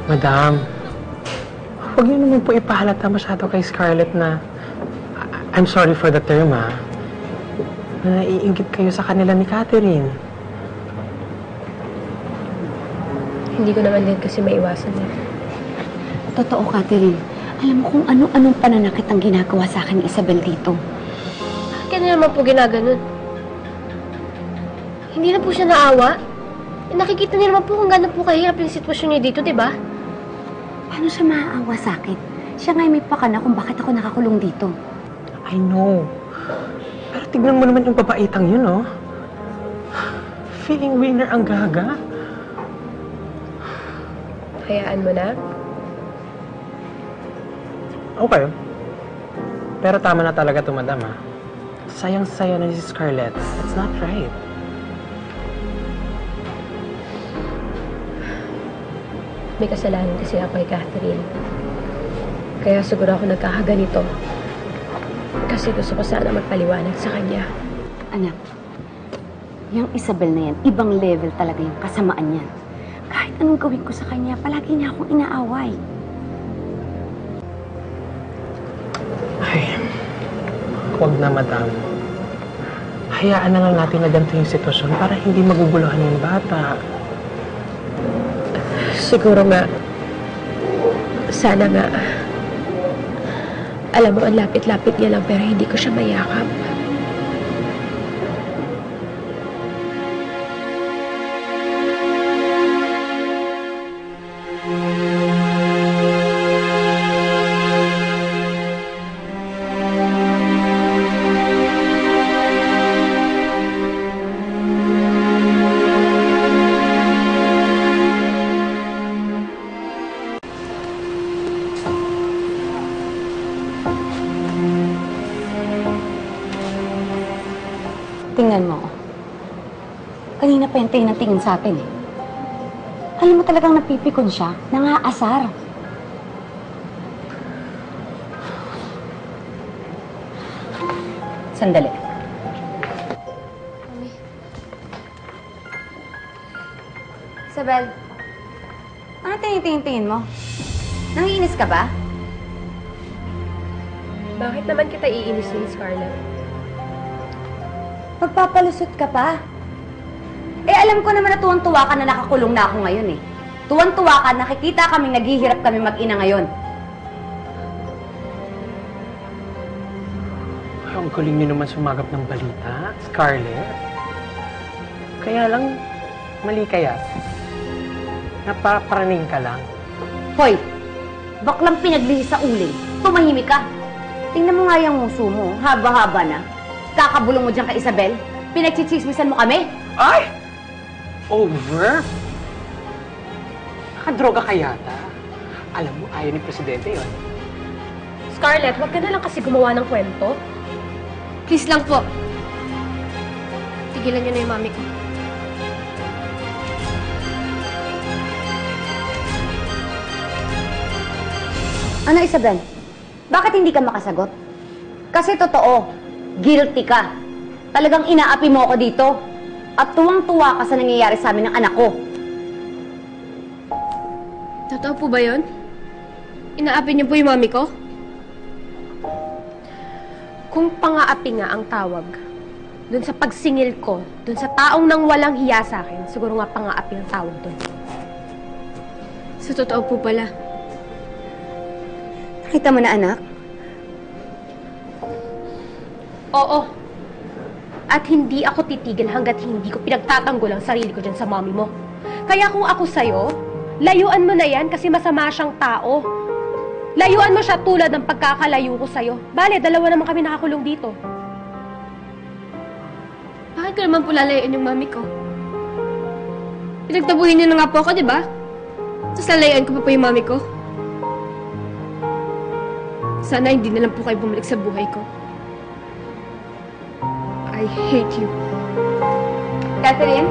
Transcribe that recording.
Madam, huwag niyo naman po ipahalata masyado kay Scarlett na I'm sorry for the term, na naiinggit kayo sa kanila ni Catherine. Hindi ko naman din kasi maiwasan eh. Totoo, Catherine. Alam mo kung ano-anong pananakit ang ginagawa sa akin ni Isabel dito. Kaya naman po ginaganon. Hindi na po siya naawa. Nakikita niyo naman po kung gano'n po kahirap yung sitwasyon niya dito, di ba? Paano siya maaawa sa akin? Siya nga'y may pakana kung bakit ako nakakulong dito. I know. Pero tignan mo naman yung babaitang yun, oh. Feeling winner ang gaga. Hayaan mo na. Okay. Pero tama na talaga ito, madam, ha? Sayang-saya na si Scarlett. That's not right. May kasalanan kasi ako kay Catherine. Kaya siguro ako nagkakaganito. Kasi gusto ko sana magpaliwanag sa kanya. Anak, yung Isabel na yan, ibang level talaga yung kasamaan niya. Kahit anong gawin ko sa kanya, palagi niya akong inaaway. Ay, huwag na, madam. Hayaan na lang natin na ganito yung sitwasyon para hindi maguguluhan yung bata. Siguro nga, sana nga, alam mo, ang lapit-lapit niya lang pero hindi ko siya mayakap. Tingnan mo. Kanina pa yung tingin sa atin eh. Alam mo talagang napipikon siya, nangaasar. Sandali. Mami. Isabel. Ano tingin mo? Nangiinis ka ba? Bakit naman kita iinisin, Scarlett? Magpapalusot ka pa. Eh, alam ko naman na tuwang-tuwa ka na nakakulong na ako ngayon eh. Tuwang-tuwa ka, nakikita kaming naghihirap kami mag-ina ngayon. Ay, ang galing niyo naman sumagap ng balita, Scarlett. Kaya lang, mali kaya. Napaparaning ka lang. Hoy, baklang pinaglihis sa uling. Tumahimik ka. Tingnan mo nga yung muso mo, haba-haba na. Kakabulong mo dyan kay Isabel? Pinagchichismisan mo kami? Ay! Over? Nakadroga ka yata. Alam mo, ayaw ni Presidente yon. Scarlett, wag ka na lang kasi gumawa ng kwento. Please lang po. Tigilan niyo na yung mami ko. Ano, Isabel? Bakit hindi ka makasagot? Kasi totoo. Guilty ka. Talagang inaapi mo ako dito. At tuwang-tuwa ka sa nangyayari sa amin ng anak ko. Totoo po ba yun? Inaapi niyo po yung mami ko? Kung pang-aapi nga ang tawag, dun sa pagsingil ko, dun sa taong nang walang hiya sa akin, siguro nga pang-aapi ang tawag dun. Sa totoo po pala. Nakita mo na, anak? Oo. At hindi ako titigil hanggat hindi ko pinagtatanggol ang sarili ko dyan sa mommy mo. Kaya kung ako sa'yo, layuan mo na yan kasi masama siyang tao. Layuan mo siya tulad ng pagkakalayo ko sa'yo. Bale, dalawa naman kami nakakulong dito. Bakit ko naman po lalayuan yung mami ko? Pinagtabuhin niyo na nga po ako, di ba? Tapos lalayuan ko pa po yung mami ko. Sana hindi na lang po kayo bumalik sa buhay ko. I hate you. Catherine?